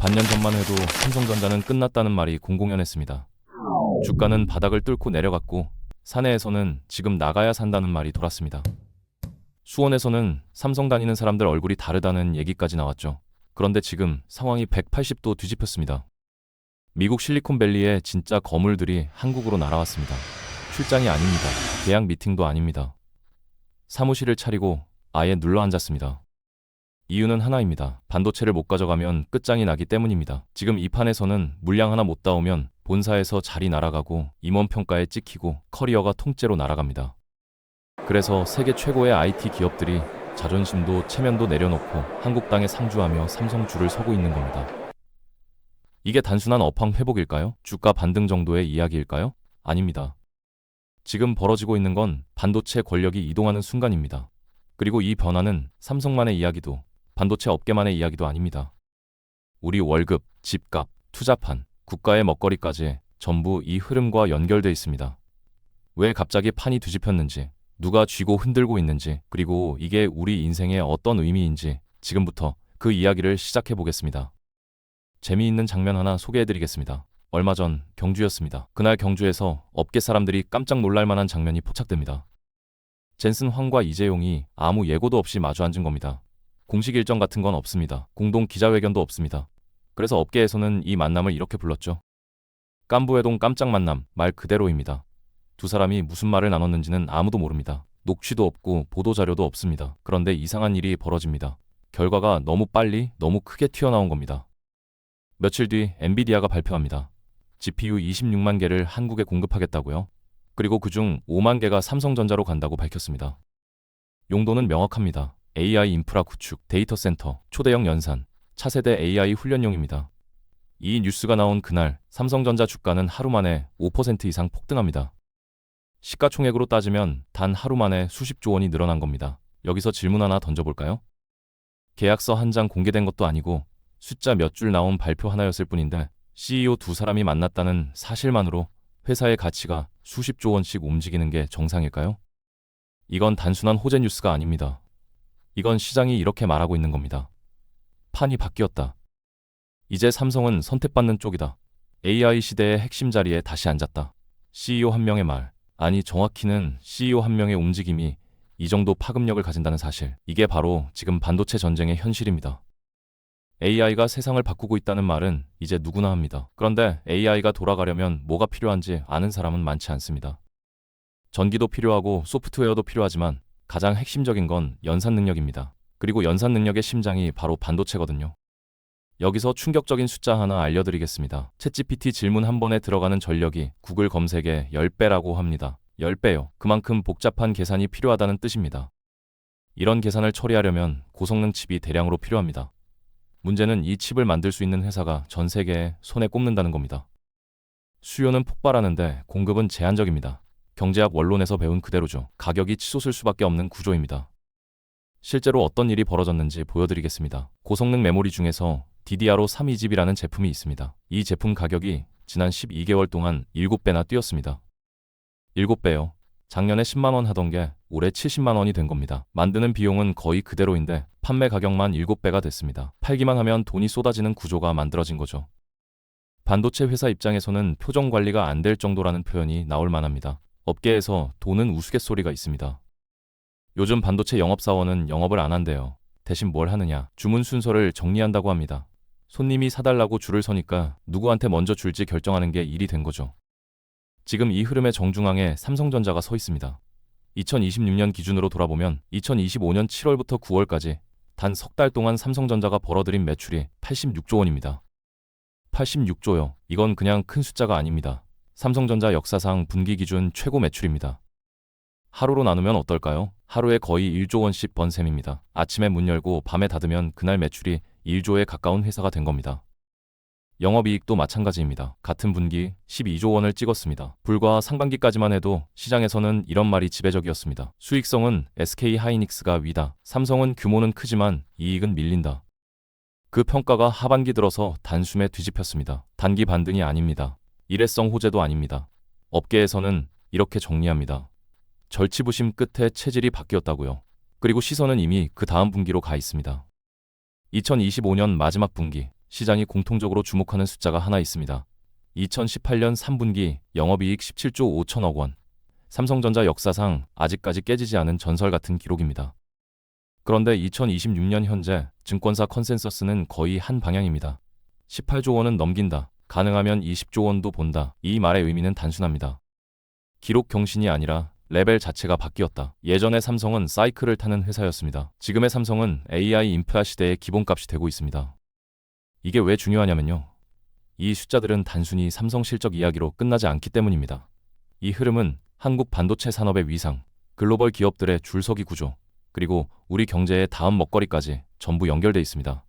반년 전만 해도 삼성전자는 끝났다는 말이 공공연했습니다. 주가는 바닥을 뚫고 내려갔고 사내에서는 지금 나가야 산다는 말이 돌았습니다. 수원에서는 삼성 다니는 사람들 얼굴이 다르다는 얘기까지 나왔죠. 그런데 지금 상황이 180도 뒤집혔습니다. 미국 실리콘밸리의 진짜 거물들이 한국으로 날아왔습니다. 출장이 아닙니다. 계약 미팅도 아닙니다. 사무실을 차리고 아예 눌러앉았습니다. 이유는 하나입니다. 반도체를 못 가져가면 끝장이 나기 때문입니다. 지금 이 판에서는 물량 하나 못 따오면 본사에서 자리 날아가고 임원평가에 찍히고 커리어가 통째로 날아갑니다. 그래서 세계 최고의 IT 기업들이 자존심도 체면도 내려놓고 한국 땅에 상주하며 삼성 줄을 서고 있는 겁니다. 이게 단순한 업황 회복일까요? 주가 반등 정도의 이야기일까요? 아닙니다. 지금 벌어지고 있는 건 반도체 권력이 이동하는 순간입니다. 그리고 이 변화는 삼성만의 이야기도 반도체 업계만의 이야기도 아닙니다. 우리 월급, 집값, 투자판, 국가의 먹거리까지 전부 이 흐름과 연결돼 있습니다. 왜 갑자기 판이 뒤집혔는지, 누가 쥐고 흔들고 있는지, 그리고 이게 우리 인생에 어떤 의미인지 지금부터 그 이야기를 시작해 보겠습니다. 재미있는 장면 하나 소개해드리겠습니다. 얼마 전 경주였습니다. 그날 경주에서 업계 사람들이 깜짝 놀랄 만한 장면이 포착됩니다. 젠슨 황과 이재용이 아무 예고도 없이 마주 앉은 겁니다. 공식 일정 같은 건 없습니다. 공동 기자회견도 없습니다. 그래서 업계에서는 이 만남을 이렇게 불렀죠. 깐부회동 깜짝 만남, 말 그대로입니다. 두 사람이 무슨 말을 나눴는지는 아무도 모릅니다. 녹취도 없고 보도자료도 없습니다. 그런데 이상한 일이 벌어집니다. 결과가 너무 빨리, 너무 크게 튀어나온 겁니다. 며칠 뒤 엔비디아가 발표합니다. GPU 26만 개를 한국에 공급하겠다고요. 그리고 그중 5만 개가 삼성전자로 간다고 밝혔습니다. 용도는 명확합니다. AI 인프라 구축, 데이터 센터, 초대형 연산, 차세대 AI 훈련용입니다. 이 뉴스가 나온 그날 삼성전자 주가는 하루 만에 5% 이상 폭등합니다. 시가총액으로 따지면 단 하루 만에 수십조 원이 늘어난 겁니다. 여기서 질문 하나 던져볼까요? 계약서 한 장 공개된 것도 아니고 숫자 몇 줄 나온 발표 하나였을 뿐인데 CEO 두 사람이 만났다는 사실만으로 회사의 가치가 수십조 원씩 움직이는 게 정상일까요? 이건 단순한 호재 뉴스가 아닙니다. 이건 시장이 이렇게 말하고 있는 겁니다. 판이 바뀌었다. 이제 삼성은 선택받는 쪽이다. AI 시대의 핵심 자리에 다시 앉았다. CEO 한 명의 말, 아니 정확히는 CEO 한 명의 움직임이 이 정도 파급력을 가진다는 사실. 이게 바로 지금 반도체 전쟁의 현실입니다. AI가 세상을 바꾸고 있다는 말은 이제 누구나 합니다. 그런데 AI가 돌아가려면 뭐가 필요한지 아는 사람은 많지 않습니다. 전기도 필요하고 소프트웨어도 필요하지만 가장 핵심적인 건 연산 능력입니다. 그리고 연산 능력의 심장이 바로 반도체거든요. 여기서 충격적인 숫자 하나 알려드리겠습니다. 챗GPT 질문 한 번에 들어가는 전력이 구글 검색의 10배라고 합니다. 10배요. 그만큼 복잡한 계산이 필요하다는 뜻입니다. 이런 계산을 처리하려면 고성능 칩이 대량으로 필요합니다. 문제는 이 칩을 만들 수 있는 회사가 전 세계에 손에 꼽는다는 겁니다. 수요는 폭발하는데 공급은 제한적입니다. 경제학 원론에서 배운 그대로죠. 가격이 치솟을 수밖에 없는 구조입니다. 실제로 어떤 일이 벌어졌는지 보여드리겠습니다. 고성능 메모리 중에서 DDR5 327이라는 제품이 있습니다. 이 제품 가격이 지난 12개월 동안 7배나 뛰었습니다. 7배요. 작년에 10만 원 하던 게 올해 70만 원이 된 겁니다. 만드는 비용은 거의 그대로인데 판매 가격만 7배가 됐습니다. 팔기만 하면 돈이 쏟아지는 구조가 만들어진 거죠. 반도체 회사 입장에서는 표정 관리가 안 될 정도라는 표현이 나올 만합니다. 업계에서 도는 우스갯소리가 있습니다. 요즘 반도체 영업사원은 영업을 안 한대요. 대신 뭘 하느냐? 주문 순서를 정리한다고 합니다. 손님이 사달라고 줄을 서니까 누구한테 먼저 줄지 결정하는 게 일이 된 거죠. 지금 이 흐름의 정중앙에 삼성전자가 서 있습니다. 2026년 기준으로 돌아보면 2025년 7월부터 9월까지 단 석 달 동안 삼성전자가 벌어들인 매출이 86조 원입니다. 86조요. 이건 그냥 큰 숫자가 아닙니다. 삼성전자 역사상 분기 기준 최고 매출입니다. 하루로 나누면 어떨까요? 하루에 거의 1조 원씩 번 셈입니다. 아침에 문 열고 밤에 닫으면 그날 매출이 1조에 가까운 회사가 된 겁니다. 영업이익도 마찬가지입니다. 같은 분기 12조 원을 찍었습니다. 불과 상반기까지만 해도 시장에서는 이런 말이 지배적이었습니다. 수익성은 SK하이닉스가 위다. 삼성은 규모는 크지만 이익은 밀린다. 그 평가가 하반기 들어서 단숨에 뒤집혔습니다. 단기 반등이 아닙니다. 일회성 호재도 아닙니다. 업계에서는 이렇게 정리합니다. 절치부심 끝에 체질이 바뀌었다고요. 그리고 시선은 이미 그 다음 분기로 가 있습니다. 2025년 마지막 분기, 시장이 공통적으로 주목하는 숫자가 하나 있습니다. 2018년 3분기 영업이익 17조 5천억 원. 삼성전자 역사상 아직까지 깨지지 않은 전설 같은 기록입니다. 그런데 2026년 현재 증권사 컨센서스는 거의 한 방향입니다. 18조 원은 넘긴다. 가능하면 20조 원도 본다. 이 말의 의미는 단순합니다. 기록 경신이 아니라 레벨 자체가 바뀌었다. 예전의 삼성은 사이클을 타는 회사였습니다. 지금의 삼성은 AI 인프라 시대의 기본값이 되고 있습니다. 이게 왜 중요하냐면요. 이 숫자들은 단순히 삼성 실적 이야기로 끝나지 않기 때문입니다. 이 흐름은 한국 반도체 산업의 위상, 글로벌 기업들의 줄서기 구조, 그리고 우리 경제의 다음 먹거리까지 전부 연결돼 있습니다.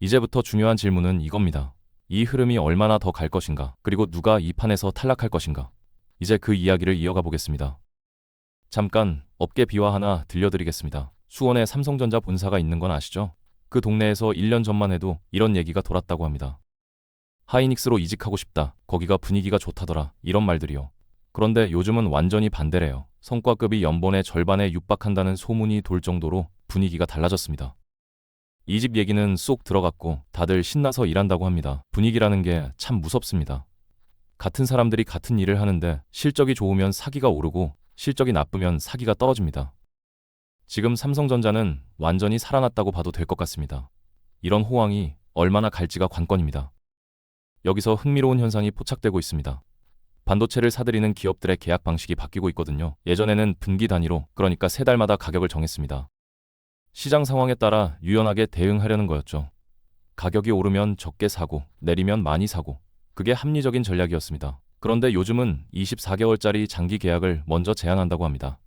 이제부터 중요한 질문은 이겁니다. 이 흐름이 얼마나 더 갈 것인가, 그리고 누가 이 판에서 탈락할 것인가. 이제 그 이야기를 이어가 보겠습니다. 잠깐 업계 비화 하나 들려드리겠습니다. 수원에 삼성전자 본사가 있는 건 아시죠? 그 동네에서 1년 전만 해도 이런 얘기가 돌았다고 합니다. 하이닉스로 이직하고 싶다. 거기가 분위기가 좋다더라. 이런 말들이요. 그런데 요즘은 완전히 반대래요. 성과급이 연봉의 절반에 육박한다는 소문이 돌 정도로 분위기가 달라졌습니다. 이직 얘기는 쏙 들어갔고 다들 신나서 일한다고 합니다. 분위기라는 게 참 무섭습니다. 같은 사람들이 같은 일을 하는데 실적이 좋으면 사기가 오르고 실적이 나쁘면 사기가 떨어집니다. 지금 삼성전자는 완전히 살아났다고 봐도 될 것 같습니다. 이런 호황이 얼마나 갈지가 관건입니다. 여기서 흥미로운 현상이 포착되고 있습니다. 반도체를 사들이는 기업들의 계약 방식이 바뀌고 있거든요. 예전에는 분기 단위로, 그러니까 3달마다 가격을 정했습니다. 시장 상황에 따라 유연하게 대응하려는 거였죠. 가격이 오르면 적게 사고, 내리면 많이 사고, 그게 합리적인 전략이었습니다. 그런데 요즘은 24개월짜리 장기 계약을 먼저 제안한다고 합니다.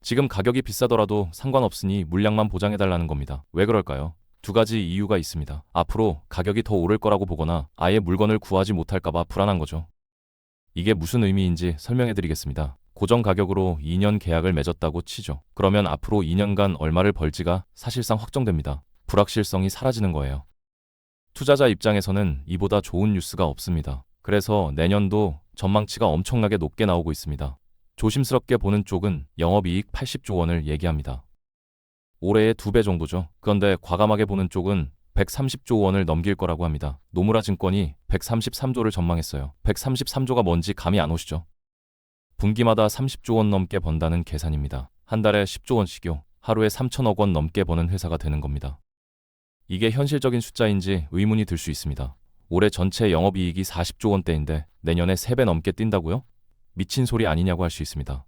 지금 가격이 비싸더라도 상관없으니 물량만 보장해달라는 겁니다. 왜 그럴까요? 두 가지 이유가 있습니다. 앞으로 가격이 더 오를 거라고 보거나 아예 물건을 구하지 못할까봐 불안한 거죠. 이게 무슨 의미인지 설명해드리겠습니다. 고정 가격으로 2년 계약을 맺었다고 치죠. 그러면 앞으로 2년간 얼마를 벌지가 사실상 확정됩니다. 불확실성이 사라지는 거예요. 투자자 입장에서는 이보다 좋은 뉴스가 없습니다. 그래서 내년도 전망치가 엄청나게 높게 나오고 있습니다. 조심스럽게 보는 쪽은 영업이익 80조 원을 얘기합니다. 올해의 2배 정도죠. 그런데 과감하게 보는 쪽은 130조 원을 넘길 거라고 합니다. 노무라 증권이 133조를 전망했어요. 133조가 뭔지 감이 안 오시죠? 분기마다 30조 원 넘게 번다는 계산입니다. 한 달에 10조 원씩요. 하루에 3천억 원 넘게 버는 회사가 되는 겁니다. 이게 현실적인 숫자인지 의문이 들 수 있습니다. 올해 전체 영업이익이 40조 원대인데 내년에 3배 넘게 뛴다고요? 미친 소리 아니냐고 할 수 있습니다.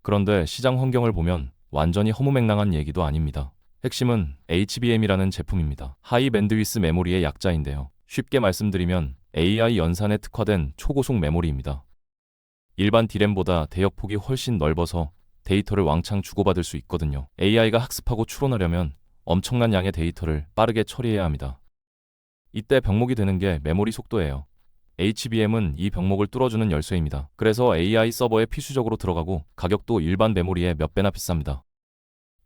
그런데 시장 환경을 보면 완전히 허무맹랑한 얘기도 아닙니다. 핵심은 HBM이라는 제품입니다. 하이 밴드위스 메모리의 약자인데요. 쉽게 말씀드리면 AI 연산에 특화된 초고속 메모리입니다. 일반 D램보다 대역폭이 훨씬 넓어서 데이터를 왕창 주고받을 수 있거든요. AI가 학습하고 추론하려면 엄청난 양의 데이터를 빠르게 처리해야 합니다. 이때 병목이 되는 게 메모리 속도예요. HBM은 이 병목을 뚫어주는 열쇠입니다. 그래서 AI 서버에 필수적으로 들어가고 가격도 일반 메모리의 몇 배나 비쌉니다.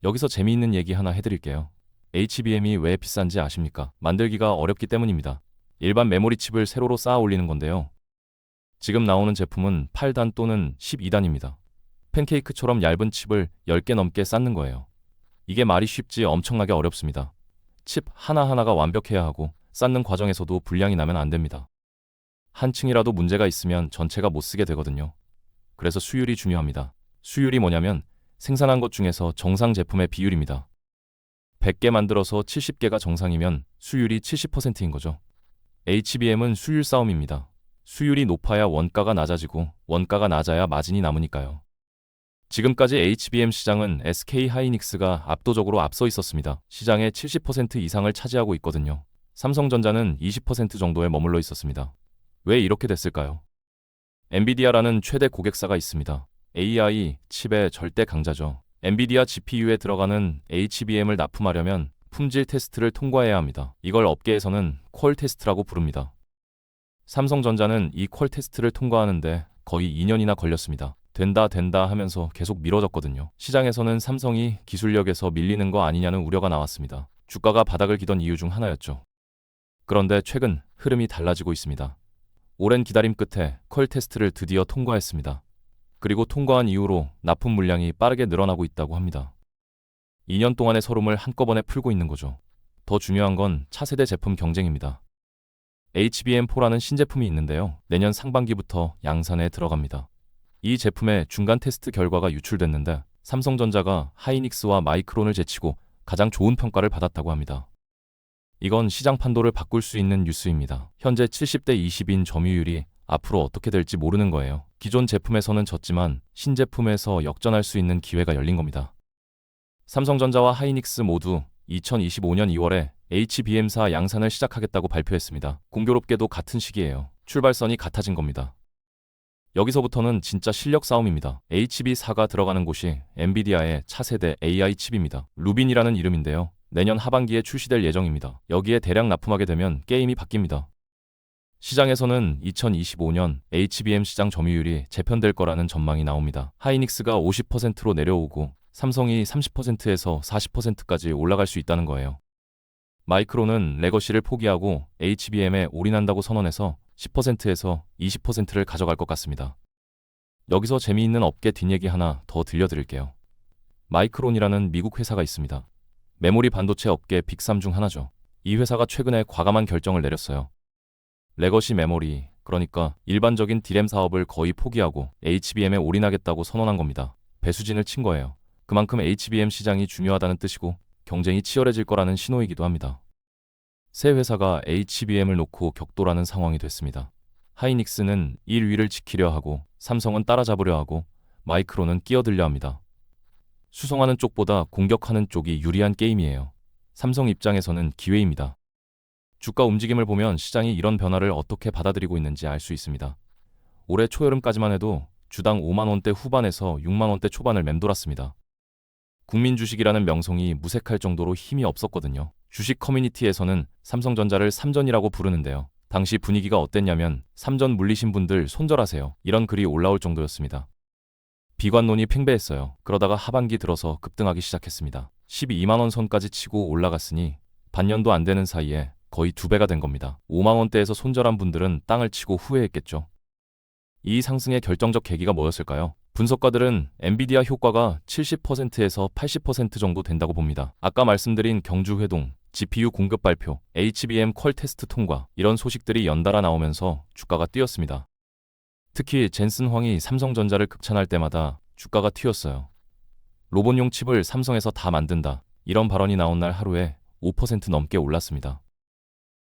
여기서 재미있는 얘기 하나 해드릴게요. HBM이 왜 비싼지 아십니까? 만들기가 어렵기 때문입니다. 일반 메모리 칩을 세로로 쌓아 올리는 건데요. 지금 나오는 제품은 8단 또는 12단입니다. 팬케이크처럼 얇은 칩을 10개 넘게 쌓는 거예요. 이게 말이 쉽지 엄청나게 어렵습니다. 칩 하나하나가 완벽해야 하고 쌓는 과정에서도 불량이 나면 안 됩니다. 한 층이라도 문제가 있으면 전체가 못 쓰게 되거든요. 그래서 수율이 중요합니다. 수율이 뭐냐면 생산한 것 중에서 정상 제품의 비율입니다. 100개 만들어서 70개가 정상이면 수율이 70%인 거죠. HBM은 수율 싸움입니다. 수율이 높아야 원가가 낮아지고 원가가 낮아야 마진이 남으니까요. 지금까지 HBM 시장은 SK 하이닉스가 압도적으로 앞서 있었습니다. 시장의 70% 이상을 차지하고 있거든요. 삼성전자는 20% 정도에 머물러 있었습니다. 왜 이렇게 됐을까요? 엔비디아라는 최대 고객사가 있습니다. AI 칩의 절대 강자죠. 엔비디아 GPU에 들어가는 HBM을 납품하려면 품질 테스트를 통과해야 합니다. 이걸 업계에서는 퀄 테스트라고 부릅니다. 삼성전자는 이 퀄 테스트를 통과하는데 거의 2년이나 걸렸습니다. 된다 하면서 계속 미뤄졌거든요. 시장에서는 삼성이 기술력에서 밀리는 거 아니냐는 우려가 나왔습니다. 주가가 바닥을 기던 이유 중 하나였죠. 그런데 최근 흐름이 달라지고 있습니다. 오랜 기다림 끝에 퀄 테스트를 드디어 통과했습니다. 그리고 통과한 이후로 납품 물량이 빠르게 늘어나고 있다고 합니다. 2년 동안의 서름을 한꺼번에 풀고 있는 거죠. 더 중요한 건 차세대 제품 경쟁입니다. HBM4라는 신제품이 있는데요. 내년 상반기부터 양산에 들어갑니다. 이 제품의 중간 테스트 결과가 유출됐는데 삼성전자가 하이닉스와 마이크론을 제치고 가장 좋은 평가를 받았다고 합니다. 이건 시장 판도를 바꿀 수 있는 뉴스입니다. 현재 70대 20인 점유율이 앞으로 어떻게 될지 모르는 거예요. 기존 제품에서는 졌지만 신제품에서 역전할 수 있는 기회가 열린 겁니다. 삼성전자와 하이닉스 모두 2025년 2월에 HBM4 양산을 시작하겠다고 발표했습니다. 공교롭게도 같은 시기예요. 출발선이 같아진 겁니다. 여기서부터는 진짜 실력 싸움입니다. HB4가 들어가는 곳이 엔비디아의 차세대 AI 칩입니다. 루빈이라는 이름인데요. 내년 하반기에 출시될 예정입니다. 여기에 대량 납품하게 되면 게임이 바뀝니다. 시장에서는 2025년 HBM 시장 점유율이 재편될 거라는 전망이 나옵니다. 하이닉스가 50%로 내려오고 삼성이 30%에서 40%까지 올라갈 수 있다는 거예요. 마이크론은 레거시를 포기하고 HBM에 올인한다고 선언해서 10%에서 20%를 가져갈 것 같습니다. 여기서 재미있는 업계 뒷얘기 하나 더 들려드릴게요. 마이크론이라는 미국 회사가 있습니다. 메모리 반도체 업계 빅3 중 하나죠. 이 회사가 최근에 과감한 결정을 내렸어요. 레거시 메모리, 그러니까 일반적인 디램 사업을 거의 포기하고 HBM에 올인하겠다고 선언한 겁니다. 배수진을 친 거예요. 그만큼 HBM 시장이 중요하다는 뜻이고 경쟁이 치열해질 거라는 신호이기도 합니다. 새 회사가 HBM을 놓고 격돌하는 상황이 됐습니다. 하이닉스는 1위를 지키려 하고 삼성은 따라잡으려 하고 마이크론은 끼어들려 합니다. 수성하는 쪽보다 공격하는 쪽이 유리한 게임이에요. 삼성 입장에서는 기회입니다. 주가 움직임을 보면 시장이 이런 변화를 어떻게 받아들이고 있는지 알 수 있습니다. 올해 초여름까지만 해도 주당 5만 원대 후반에서 6만 원대 초반을 맴돌았습니다. 국민 주식이라는 명성이 무색할 정도로 힘이 없었거든요. 주식 커뮤니티에서는 삼성전자를 삼전이라고 부르는데요. 당시 분위기가 어땠냐면 삼전 물리신 분들 손절하세요. 이런 글이 올라올 정도였습니다. 비관론이 팽배했어요. 그러다가 하반기 들어서 급등하기 시작했습니다. 12만 원 선까지 치고 올라갔으니 반년도 안 되는 사이에 거의 2배가 된 겁니다. 5만 원대에서 손절한 분들은 땅을 치고 후회했겠죠. 이 상승의 결정적 계기가 뭐였을까요? 분석가들은 엔비디아 효과가 70%에서 80% 정도 된다고 봅니다. 아까 말씀드린 경주회동, GPU 공급 발표, HBM 퀄 테스트 통과 이런 소식들이 연달아 나오면서 주가가 뛰었습니다. 특히 젠슨 황이 삼성전자를 극찬할 때마다 주가가 튀었어요. 로봇용 칩을 삼성에서 다 만든다. 이런 발언이 나온 날 하루에 5% 넘게 올랐습니다.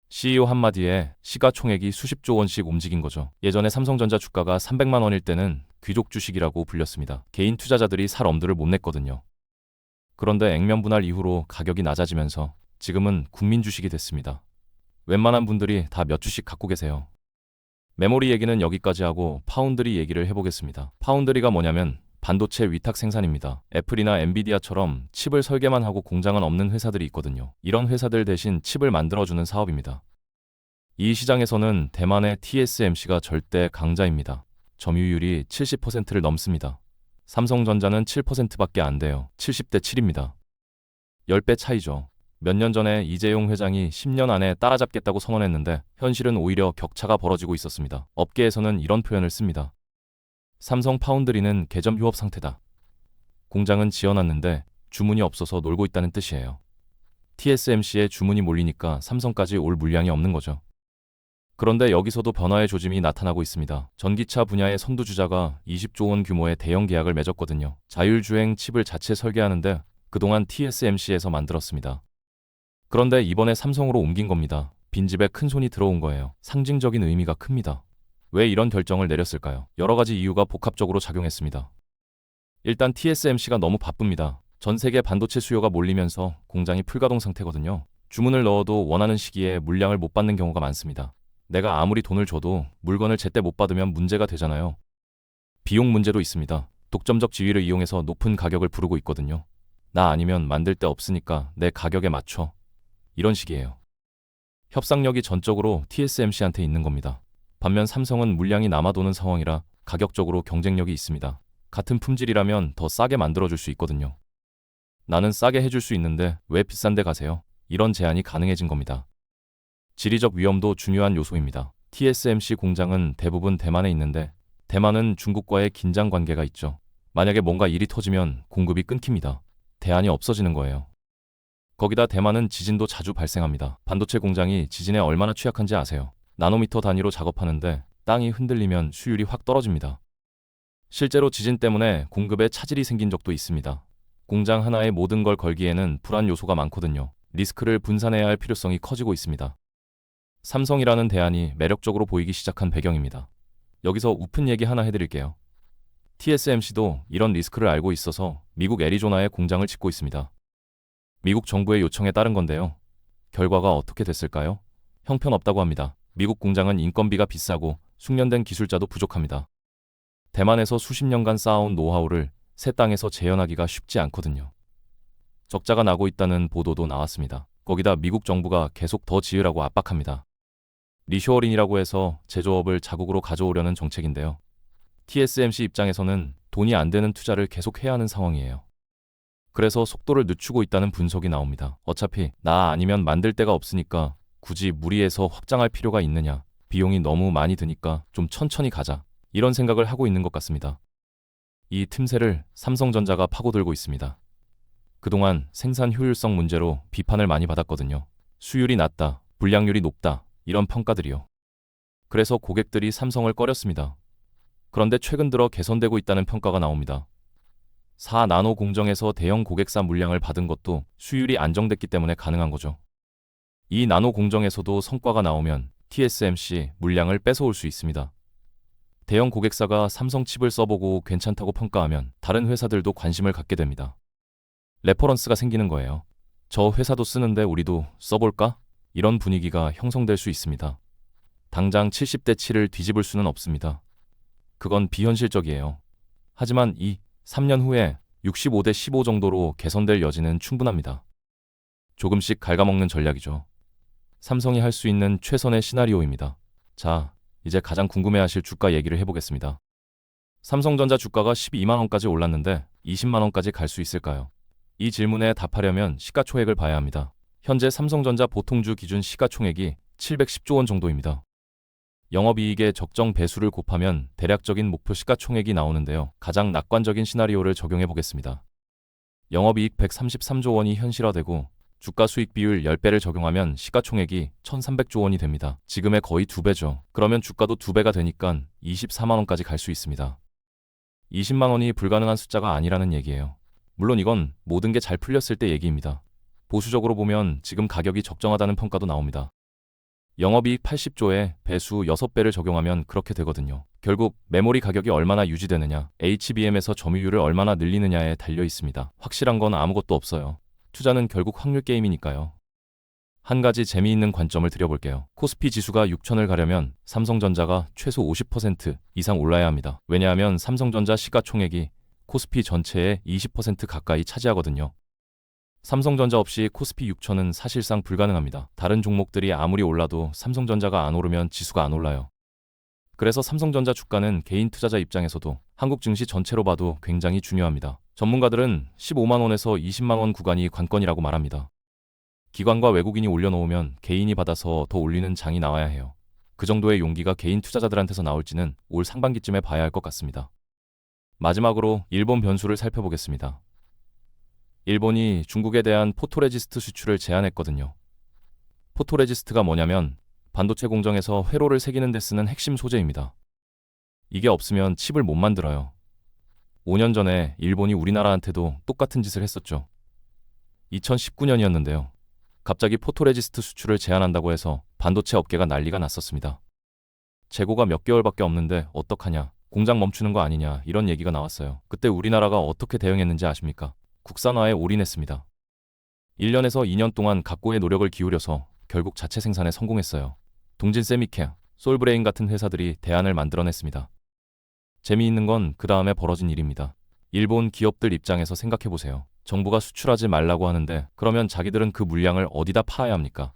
CEO 한마디에 시가총액이 수십조 원씩 움직인 거죠. 예전에 삼성전자 주가가 300만 원일 때는 귀족 주식이라고 불렸습니다. 개인 투자자들이 살 엄두를 못 냈거든요. 그런데 액면 분할 이후로 가격이 낮아지면서 지금은 국민 주식이 됐습니다. 웬만한 분들이 다 몇 주씩 갖고 계세요. 메모리 얘기는 여기까지 하고 파운드리 얘기를 해보겠습니다. 파운드리가 뭐냐면 반도체 위탁 생산입니다. 애플이나 엔비디아처럼 칩을 설계만 하고 공장은 없는 회사들이 있거든요. 이런 회사들 대신 칩을 만들어주는 사업입니다. 이 시장에서는 대만의 TSMC가 절대 강자입니다. 점유율이 70%를 넘습니다. 삼성전자는 7%밖에 안 돼요. 70대 7입니다. 10배 차이죠. 몇 년 전에 이재용 회장이 10년 안에 따라잡겠다고 선언했는데 현실은 오히려 격차가 벌어지고 있었습니다. 업계에서는 이런 표현을 씁니다. 삼성 파운드리는 개점 휴업 상태다. 공장은 지어놨는데 주문이 없어서 놀고 있다는 뜻이에요. TSMC에 주문이 몰리니까 삼성까지 올 물량이 없는 거죠. 그런데 여기서도 변화의 조짐이 나타나고 있습니다. 전기차 분야의 선두주자가 20조 원 규모의 대형 계약을 맺었거든요. 자율주행 칩을 자체 설계하는데 그동안 TSMC에서 만들었습니다. 그런데 이번에 삼성으로 옮긴 겁니다. 빈집에 큰 손이 들어온 거예요. 상징적인 의미가 큽니다. 왜 이런 결정을 내렸을까요? 여러 가지 이유가 복합적으로 작용했습니다. 일단 TSMC가 너무 바쁩니다. 전 세계 반도체 수요가 몰리면서 공장이 풀가동 상태거든요. 주문을 넣어도 원하는 시기에 물량을 못 받는 경우가 많습니다. 내가 아무리 돈을 줘도 물건을 제때 못 받으면 문제가 되잖아요. 비용 문제도 있습니다. 독점적 지위를 이용해서 높은 가격을 부르고 있거든요. 나 아니면 만들 데 없으니까 내 가격에 맞춰. 이런 식이에요. 협상력이 전적으로 TSMC한테 있는 겁니다. 반면 삼성은 물량이 남아도는 상황이라 가격적으로 경쟁력이 있습니다. 같은 품질이라면 더 싸게 만들어줄 수 있거든요. 나는 싸게 해줄 수 있는데 왜 비싼 데 가세요? 이런 제안이 가능해진 겁니다. 지리적 위험도 중요한 요소입니다. TSMC 공장은 대부분 대만에 있는데 대만은 중국과의 긴장 관계가 있죠. 만약에 뭔가 일이 터지면 공급이 끊깁니다. 대안이 없어지는 거예요. 거기다 대만은 지진도 자주 발생합니다. 반도체 공장이 지진에 얼마나 취약한지 아세요? 나노미터 단위로 작업하는데 땅이 흔들리면 수율이 확 떨어집니다. 실제로 지진 때문에 공급에 차질이 생긴 적도 있습니다. 공장 하나에 모든 걸 걸기에는 불안 요소가 많거든요. 리스크를 분산해야 할 필요성이 커지고 있습니다. 삼성이라는 대안이 매력적으로 보이기 시작한 배경입니다. 여기서 우픈 얘기 하나 해드릴게요. TSMC도 이런 리스크를 알고 있어서 미국 애리조나에 공장을 짓고 있습니다. 미국 정부의 요청에 따른 건데요. 결과가 어떻게 됐을까요? 형편없다고 합니다. 미국 공장은 인건비가 비싸고 숙련된 기술자도 부족합니다. 대만에서 수십 년간 쌓아온 노하우를 새 땅에서 재현하기가 쉽지 않거든요. 적자가 나고 있다는 보도도 나왔습니다. 거기다 미국 정부가 계속 더 지으라고 압박합니다. 리쇼어링이라고 해서 제조업을 자국으로 가져오려는 정책인데요. TSMC 입장에서는 돈이 안 되는 투자를 계속 해야 하는 상황이에요. 그래서 속도를 늦추고 있다는 분석이 나옵니다. 어차피 나 아니면 만들 데가 없으니까 굳이 무리해서 확장할 필요가 있느냐. 비용이 너무 많이 드니까 좀 천천히 가자. 이런 생각을 하고 있는 것 같습니다. 이 틈새를 삼성전자가 파고들고 있습니다. 그동안 생산 효율성 문제로 비판을 많이 받았거든요. 수율이 낮다, 불량률이 높다, 이런 평가들이요. 그래서 고객들이 삼성을 꺼렸습니다. 그런데 최근 들어 개선되고 있다는 평가가 나옵니다. 4나노 공정에서 대형 고객사 물량을 받은 것도 수율이 안정됐기 때문에 가능한 거죠. 2나노 공정에서도 성과가 나오면 TSMC 물량을 뺏어올 수 있습니다. 대형 고객사가 삼성 칩을 써보고 괜찮다고 평가하면 다른 회사들도 관심을 갖게 됩니다. 레퍼런스가 생기는 거예요. 저 회사도 쓰는데 우리도 써볼까? 이런 분위기가 형성될 수 있습니다. 당장 70대 7을 뒤집을 수는 없습니다. 그건 비현실적이에요. 하지만 3년 후에 65대 15 정도로 개선될 여지는 충분합니다. 조금씩 갉아먹는 전략이죠. 삼성이 할 수 있는 최선의 시나리오입니다. 자, 이제 가장 궁금해하실 주가 얘기를 해보겠습니다. 삼성전자 주가가 12만 원까지 올랐는데 20만 원까지 갈 수 있을까요? 이 질문에 답하려면 시가총액을 봐야 합니다. 현재 삼성전자 보통주 기준 시가총액이 710조 원 정도입니다. 영업이익의 적정 배수를 곱하면 대략적인 목표 시가총액이 나오는데요. 가장 낙관적인 시나리오를 적용해 보겠습니다. 영업이익 133조 원이 현실화되고 주가 수익 비율 10배를 적용하면 시가총액이 1,300조 원이 됩니다. 지금의 거의 2배죠. 그러면 주가도 2배가 되니까 24만 원까지 갈 수 있습니다. 20만 원이 불가능한 숫자가 아니라는 얘기예요. 물론 이건 모든 게 잘 풀렸을 때 얘기입니다. 보수적으로 보면 지금 가격이 적정하다는 평가도 나옵니다. 영업이익 80조에 배수 6배를 적용하면 그렇게 되거든요. 결국 메모리 가격이 얼마나 유지되느냐, HBM에서 점유율을 얼마나 늘리느냐에 달려 있습니다. 확실한 건 아무것도 없어요. 투자는 결국 확률 게임이니까요. 한 가지 재미있는 관점을 드려볼게요. 코스피 지수가 6천을 가려면 삼성전자가 최소 50% 이상 올라야 합니다. 왜냐하면 삼성전자 시가총액이 코스피 전체의 20% 가까이 차지하거든요. 삼성전자 없이 코스피 6천은 사실상 불가능합니다. 다른 종목들이 아무리 올라도 삼성전자가 안 오르면 지수가 안 올라요. 그래서 삼성전자 주가는 개인 투자자 입장에서도 한국 증시 전체로 봐도 굉장히 중요합니다. 전문가들은 15만 원에서 20만 원 구간이 관건이라고 말합니다. 기관과 외국인이 올려놓으면 개인이 받아서 더 올리는 장이 나와야 해요. 그 정도의 용기가 개인 투자자들한테서 나올지는 올 상반기쯤에 봐야 할 것 같습니다. 마지막으로 일본 변수를 살펴보겠습니다. 일본이 중국에 대한 포토레지스트 수출을 제한했거든요. 포토레지스트가 뭐냐면 반도체 공정에서 회로를 새기는 데 쓰는 핵심 소재입니다. 이게 없으면 칩을 못 만들어요. 5년 전에 일본이 우리나라한테도 똑같은 짓을 했었죠. 2019년이었는데요. 갑자기 포토레지스트 수출을 제한한다고 해서 반도체 업계가 난리가 났었습니다. 재고가 몇 개월밖에 없는데 어떡하냐, 공장 멈추는 거 아니냐, 이런 얘기가 나왔어요. 그때 우리나라가 어떻게 대응했는지 아십니까? 국산화에 올인했습니다. 1년에서 2년 동안 각고의 노력을 기울여서 결국 자체 생산에 성공했어요. 동진 세미케어, 솔브레인 같은 회사들이 대안을 만들어냈습니다. 재미있는 건 그 다음에 벌어진 일입니다. 일본 기업들 입장에서 생각해보세요. 정부가 수출하지 말라고 하는데 그러면 자기들은 그 물량을 어디다 팔아야 합니까?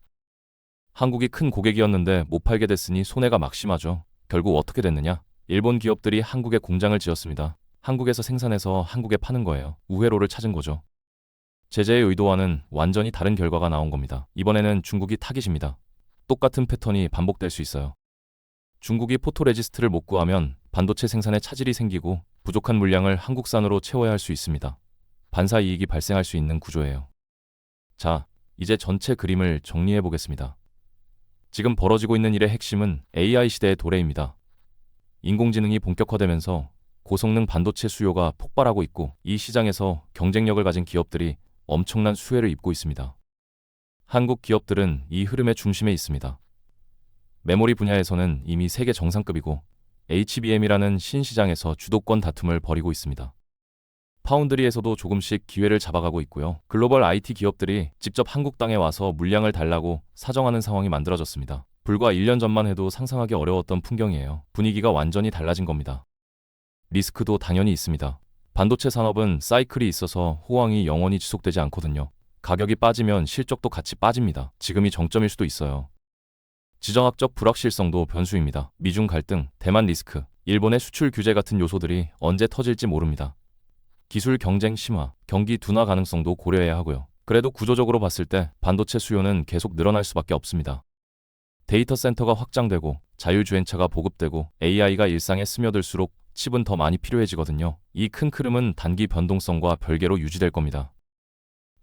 한국이 큰 고객이었는데 못 팔게 됐으니 손해가 막심하죠. 결국 어떻게 됐느냐? 일본 기업들이 한국에 공장을 지었습니다. 한국에서 생산해서 한국에 파는 거예요. 우회로를 찾은 거죠. 제재의 의도와는 완전히 다른 결과가 나온 겁니다. 이번에는 중국이 타깃입니다. 똑같은 패턴이 반복될 수 있어요. 중국이 포토레지스트를 못 구하면 반도체 생산에 차질이 생기고 부족한 물량을 한국산으로 채워야 할 수 있습니다. 반사 이익이 발생할 수 있는 구조예요. 자, 이제 전체 그림을 정리해 보겠습니다. 지금 벌어지고 있는 일의 핵심은 AI 시대의 도래입니다. 인공지능이 본격화되면서 고성능 반도체 수요가 폭발하고 있고 이 시장에서 경쟁력을 가진 기업들이 엄청난 수혜를 입고 있습니다. 한국 기업들은 이 흐름의 중심에 있습니다. 메모리 분야에서는 이미 세계 정상급이고 HBM이라는 신시장에서 주도권 다툼을 벌이고 있습니다. 파운드리에서도 조금씩 기회를 잡아가고 있고요. 글로벌 IT 기업들이 직접 한국 땅에 와서 물량을 달라고 사정하는 상황이 만들어졌습니다. 불과 1년 전만 해도 상상하기 어려웠던 풍경이에요. 분위기가 완전히 달라진 겁니다. 리스크도 당연히 있습니다. 반도체 산업은 사이클이 있어서 호황이 영원히 지속되지 않거든요. 가격이 빠지면 실적도 같이 빠집니다. 지금이 정점일 수도 있어요. 지정학적 불확실성도 변수입니다. 미중 갈등, 대만 리스크, 일본의 수출 규제 같은 요소들이 언제 터질지 모릅니다. 기술 경쟁 심화, 경기 둔화 가능성도 고려해야 하고요. 그래도 구조적으로 봤을 때 반도체 수요는 계속 늘어날 수밖에 없습니다. 데이터 센터가 확장되고 자율주행차가 보급되고 AI가 일상에 스며들수록 칩은 더 많이 필요해지거든요. 이 큰 흐름은 단기 변동성과 별개로 유지될 겁니다.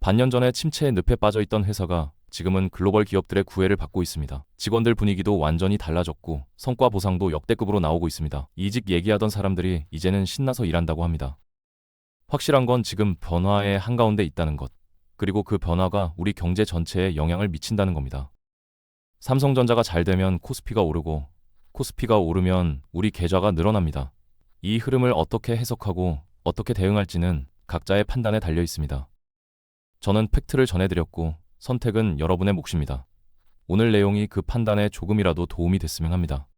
반년 전에 침체의 늪에 빠져있던 회사가 지금은 글로벌 기업들의 구애를 받고 있습니다. 직원들 분위기도 완전히 달라졌고 성과 보상도 역대급으로 나오고 있습니다. 이직 얘기하던 사람들이 이제는 신나서 일한다고 합니다. 확실한 건 지금 변화의 한가운데 있다는 것, 그리고 그 변화가 우리 경제 전체에 영향을 미친다는 겁니다. 삼성전자가 잘 되면 코스피가 오르고 코스피가 오르면 우리 계좌가 늘어납니다. 이 흐름을 어떻게 해석하고 어떻게 대응할지는 각자의 판단에 달려 있습니다. 저는 팩트를 전해드렸고 선택은 여러분의 몫입니다. 오늘 내용이 그 판단에 조금이라도 도움이 됐으면 합니다.